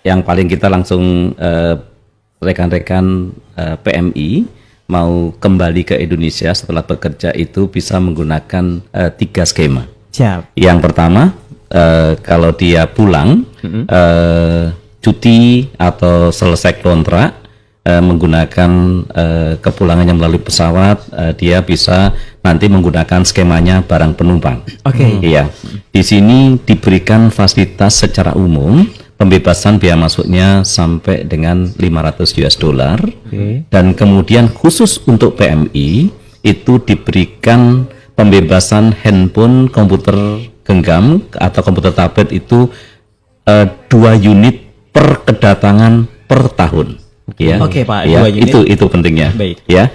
yang paling kita langsung rekan-rekan PMI mau kembali ke Indonesia setelah bekerja itu bisa menggunakan 3 skema. Siap. Yang pertama, kalau dia pulang, cuti atau selesai kontrak, menggunakan kepulangannya melalui pesawat, dia bisa nanti menggunakan skemanya barang penumpang. Oke. Iya. Di sini diberikan fasilitas secara umum pembebasan biaya masuknya sampai dengan 500 US dollar. Dan kemudian khusus untuk PMI itu diberikan pembebasan handphone, komputer genggam atau komputer tablet itu 2 unit per kedatangan per tahun. Ya. Oke, Pak, Ya, 2 unit. itu pentingnya. Baik. Ya.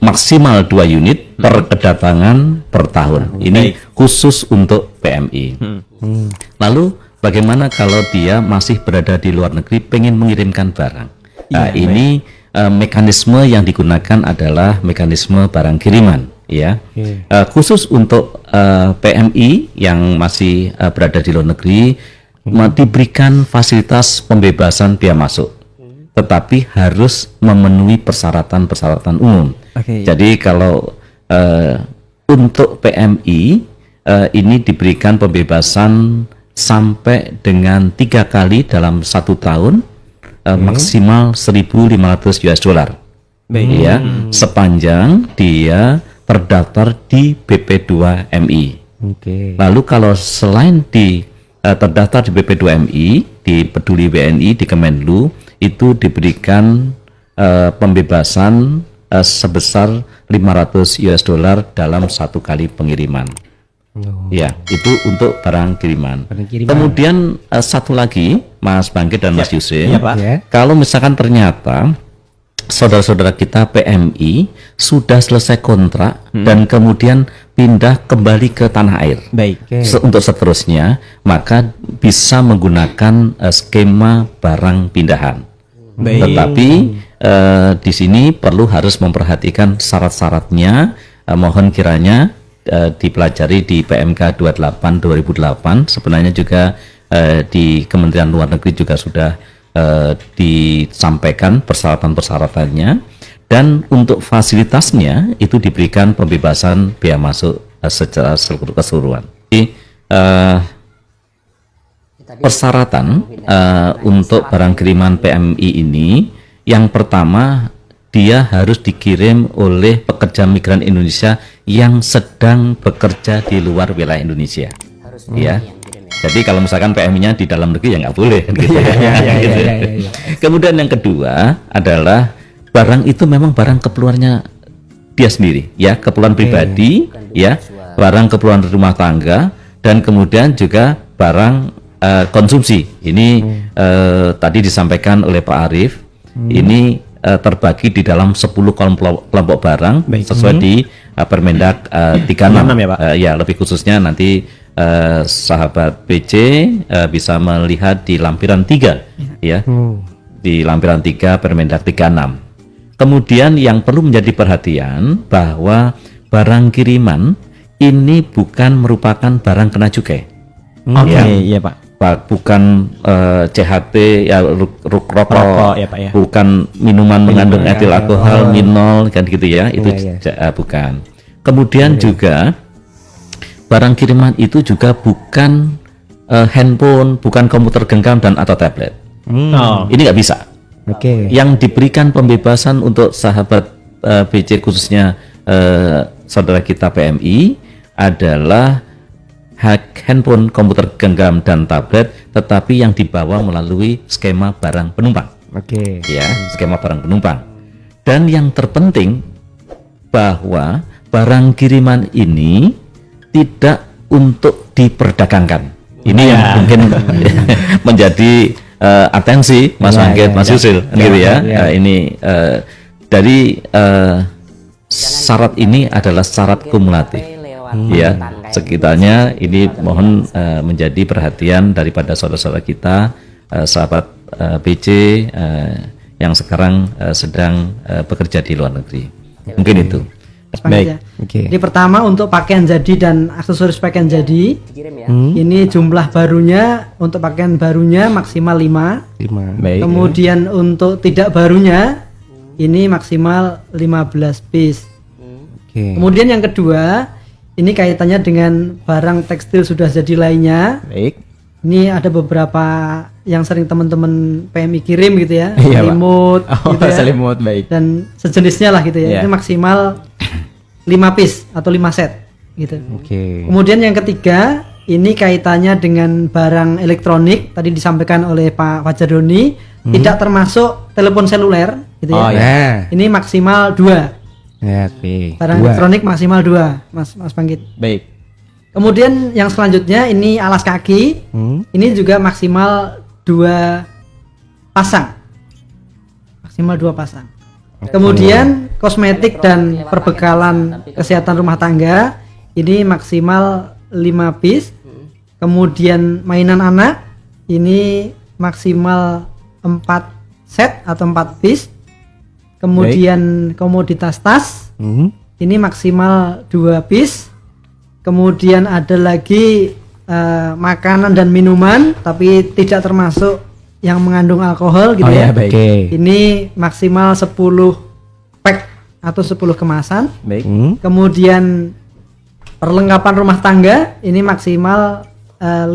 Maksimal 2 unit per kedatangan per tahun. Ini khusus untuk PMI. Lalu bagaimana kalau dia masih berada di luar negeri pengen mengirimkan barang? Nah, ini mekanisme yang digunakan adalah mekanisme barang kiriman, ya. Khusus untuk PMI yang masih berada di luar negeri diberikan fasilitas pembebasan biaya masuk, tetapi harus memenuhi persyaratan-persyaratan umum. Jadi kalau untuk PMI ini diberikan pembebasan sampai dengan 3 kali dalam 1 tahun, maksimal 1.500 US dollar. Ya, sepanjang dia terdaftar di BP2MI. Lalu kalau selain terdaftar di BP2MI, di Peduli WNI, di Kemenlu, itu diberikan pembebasan sebesar 500 US dollar dalam 1 kali pengiriman. Ya, itu untuk barang kiriman. Kemudian satu lagi, Mas Bangkit dan Mas Yusri, kalau misalkan ternyata saudara-saudara kita PMI sudah selesai kontrak dan kemudian pindah kembali ke tanah air, untuk seterusnya, maka bisa menggunakan skema barang pindahan. Tetapi di sini harus memperhatikan syarat-syaratnya. Mohon kiranya dipelajari di PMK 28 2008. Sebenarnya juga di Kementerian Luar Negeri juga sudah disampaikan persyaratan-persyaratannya, dan untuk fasilitasnya itu diberikan pembebasan biaya masuk secara keseluruhan. Jadi persyaratan untuk barang kiriman PMI ini, yang pertama dia harus dikirim oleh pekerja migran Indonesia yang sedang bekerja di luar wilayah Indonesia. Ya. Jadi kalau misalkan PMI-nya di dalam negeri ya nggak boleh. Kemudian yang kedua adalah barang itu memang barang keperluannya dia sendiri, ya, keperluan pribadi, ya, barang keperluan rumah tangga, dan kemudian juga barang konsumsi. Ini tadi disampaikan oleh Pak Arief. Ini terbagi di dalam 10 kelompok barang sesuai di Permendak 36 ya, Pak. Ya, lebih khususnya nanti sahabat PC bisa melihat di lampiran 3 ya. Di lampiran 3 Permendak 36. Kemudian yang perlu menjadi perhatian bahwa barang kiriman ini bukan merupakan barang kena cukai. Iya, Pak. Bukan CHT ya, rokok ya, Pak, ya. Bukan minuman mengandung etil alkohol, minol kan gitu ya, itu bukan. Kemudian juga barang kiriman itu juga bukan handphone, bukan komputer genggam dan atau tablet. Ini nggak bisa. Yang diberikan pembebasan untuk sahabat BC khususnya saudara kita PMI adalah handphone, komputer genggam dan tablet, tetapi yang dibawa melalui skema barang penumpang. Ya, skema barang penumpang. Dan yang terpenting bahwa barang kiriman ini tidak untuk diperdagangkan. Ini yang mungkin menjadi atensi Mas Bangkit, Mas Yusil, gitu ya. Ini dari syarat ini adalah syarat kumulatif. Ya, sekitarnya ini mohon menjadi perhatian daripada saudara-saudara kita, sahabat BC yang sekarang sedang bekerja di luar negeri. Mungkin itu. Mas Panggil ya. Jadi pertama untuk pakaian jadi dan aksesoris pakaian jadi, ini jumlah barunya untuk pakaian barunya maksimal 5. Baik. Kemudian untuk tidak barunya ini maksimal 15 piece. Kemudian yang kedua, ini kaitannya dengan barang tekstil sudah jadi lainnya. Baik. Ini ada beberapa yang sering teman-teman PMI kirim gitu ya, Iya, Pak. selimut gitu ya, Selimut, baik. dan sejenisnya lah gitu ya. Iya. Ini maksimal 5 piece atau 5 set gitu. Kemudian yang ketiga, ini kaitannya dengan barang elektronik, tadi disampaikan oleh Pak Fajar Doni, tidak termasuk telepon seluler gitu ya. Oh, ya. Ini maksimal 2. Barang elektronik maksimal 2, Mas Panggit. Baik. Kemudian yang selanjutnya ini alas kaki, ini juga maksimal 2 pasang, maksimal 2 pasang. Kemudian kosmetik dan perbekalan kesehatan rumah tangga, ini maksimal 5 piece. Kemudian mainan anak, ini maksimal 4 set atau 4 piece. Kemudian komoditas tas, ini maksimal 2 piece. Kemudian ada lagi makanan dan minuman tapi tidak termasuk yang mengandung alkohol gitu ya. Baik. Ini maksimal 10 pack atau 10 kemasan. Baik. Kemudian perlengkapan rumah tangga ini maksimal 5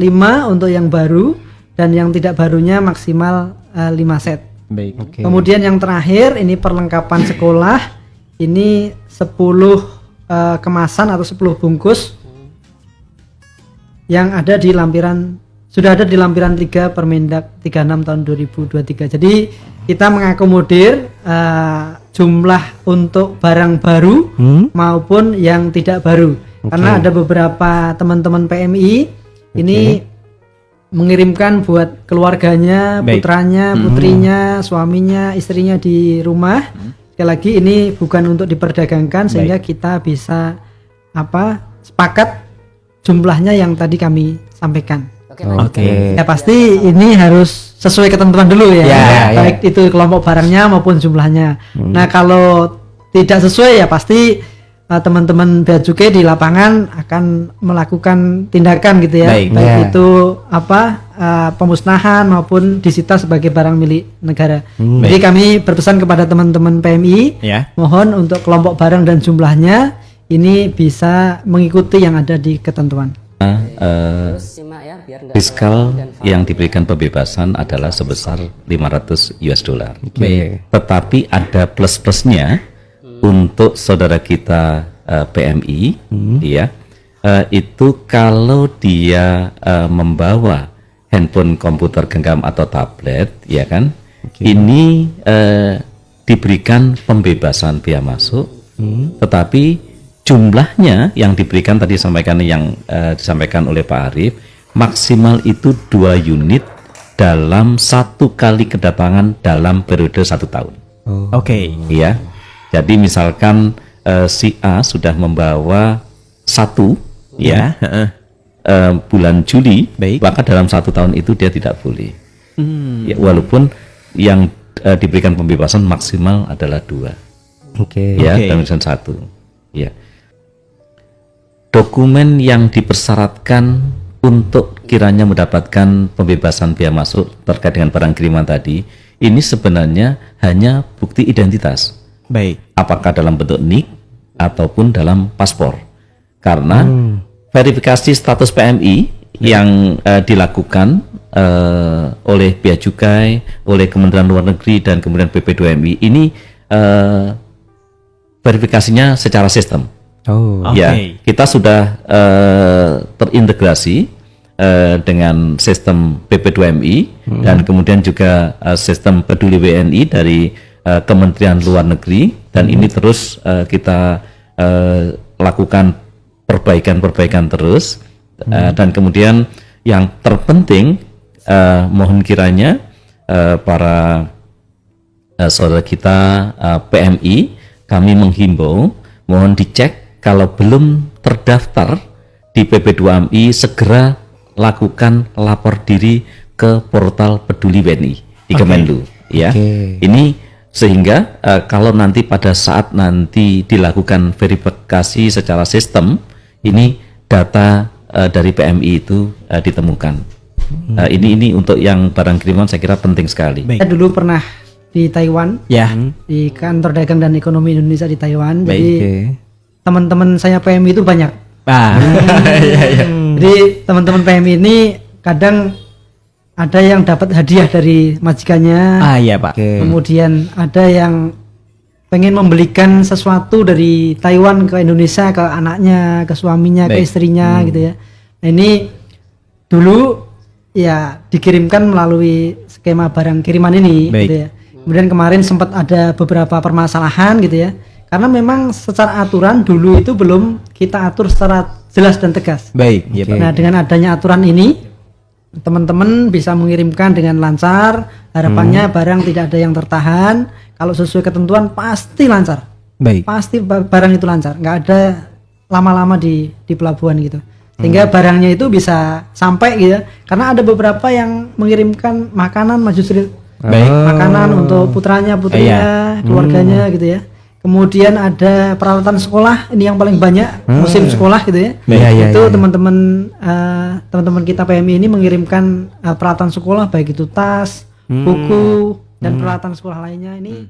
untuk yang baru dan yang tidak barunya maksimal 5 set. Baik. Kemudian yang terakhir ini perlengkapan sekolah, ini 10 kemasan atau 10 bungkus yang ada di lampiran, sudah ada di lampiran 3 Permendak 36 tahun 2023. Jadi kita mengakomodir jumlah untuk barang baru maupun yang tidak baru. Karena ada beberapa teman-teman PMI ini mengirimkan buat keluarganya, putranya, putrinya, suaminya, istrinya di rumah. Sekali lagi ini bukan untuk diperdagangkan sehingga kita bisa sepakat jumlahnya yang tadi kami sampaikan. Ya pasti ini harus sesuai ketentuan dulu ya, baik itu kelompok barangnya maupun jumlahnya. Nah kalau tidak sesuai ya pasti teman-teman bea cukai di lapangan akan melakukan tindakan gitu ya, baik itu pemusnahan maupun disita sebagai barang milik negara. Jadi kami berpesan kepada teman-teman PMI, mohon untuk kelompok barang dan jumlahnya ini bisa mengikuti yang ada di ketentuan. Fiskal yang diberikan pembebasan adalah sebesar 500 US dollar. Tetapi ada plus-plusnya untuk saudara kita PMI, ya, itu kalau dia membawa handphone, komputer genggam atau tablet, ya kan, ini diberikan pembebasan biaya masuk, tetapi jumlahnya yang diberikan tadi disampaikan oleh Pak Arief maksimal itu 2 unit dalam 1 kali kedatangan dalam periode 1 tahun. Ya, jadi misalkan si A sudah membawa 1 bulan Juli, maka dalam 1 tahun itu dia tidak boleh. Ya, walaupun yang diberikan pembebasan maksimal adalah 2. Dalam 1. Ya. Dokumen yang dipersyaratkan untuk kiranya mendapatkan pembebasan biaya masuk terkait dengan barang kiriman tadi, ini sebenarnya hanya bukti identitas. Apakah dalam bentuk NIK ataupun dalam paspor. Karena verifikasi status PMI yang dilakukan oleh Bea Cukai, oleh Kementerian Luar Negeri dan kemudian PP2MI ini verifikasinya secara sistem. Ya, kita sudah terintegrasi dengan sistem PP2MI dan kemudian juga sistem Peduli WNI dari Kementerian Luar Negeri, dan ini terus kita lakukan perbaikan terus, dan kemudian yang terpenting mohon kiranya para saudara kita PMI, kami menghimbau mohon dicek kalau belum terdaftar di PP2MI segera lakukan lapor diri ke portal Peduli WNI di Kemenlu, ya. Ini Sehingga kalau nanti pada saat nanti dilakukan verifikasi secara sistem, ini data dari PMI itu ditemukan. Ini untuk yang barang kiriman saya kira penting sekali. Saya dulu pernah di Taiwan, Ya. di kantor dagang dan ekonomi Indonesia di Taiwan. Baik. Jadi teman-teman saya PMI itu banyak. Ah. Jadi teman-teman PMI ini kadang ada yang dapat hadiah dari majikannya, Ah, iya, Pak. kemudian ada yang pengen membelikan sesuatu dari Taiwan ke Indonesia, ke anaknya, ke suaminya, ke Baik. istrinya gitu ya. Nah, ini dulu ya dikirimkan melalui skema barang kiriman ini Baik. gitu ya. Kemudian kemarin sempat ada beberapa permasalahan gitu ya. Karena memang secara aturan dulu itu belum kita atur secara jelas dan tegas. Baik, iya, Pak. Nah, dengan adanya aturan ini teman-teman bisa mengirimkan dengan lancar, harapannya barang tidak ada yang tertahan, kalau sesuai ketentuan pasti lancar, Baik. pasti barang itu lancar, nggak ada lama-lama di pelabuhan gitu, sehingga barangnya itu bisa sampai gitu ya. Karena ada beberapa yang mengirimkan makanan majusri, Baik. makanan untuk putranya, putrinya, keluarganya gitu ya. Kemudian ada peralatan sekolah, ini yang paling banyak musim sekolah gitu ya. Baik. Itu teman-teman teman-teman kita PMI ini mengirimkan peralatan sekolah baik itu tas, buku dan peralatan sekolah lainnya ini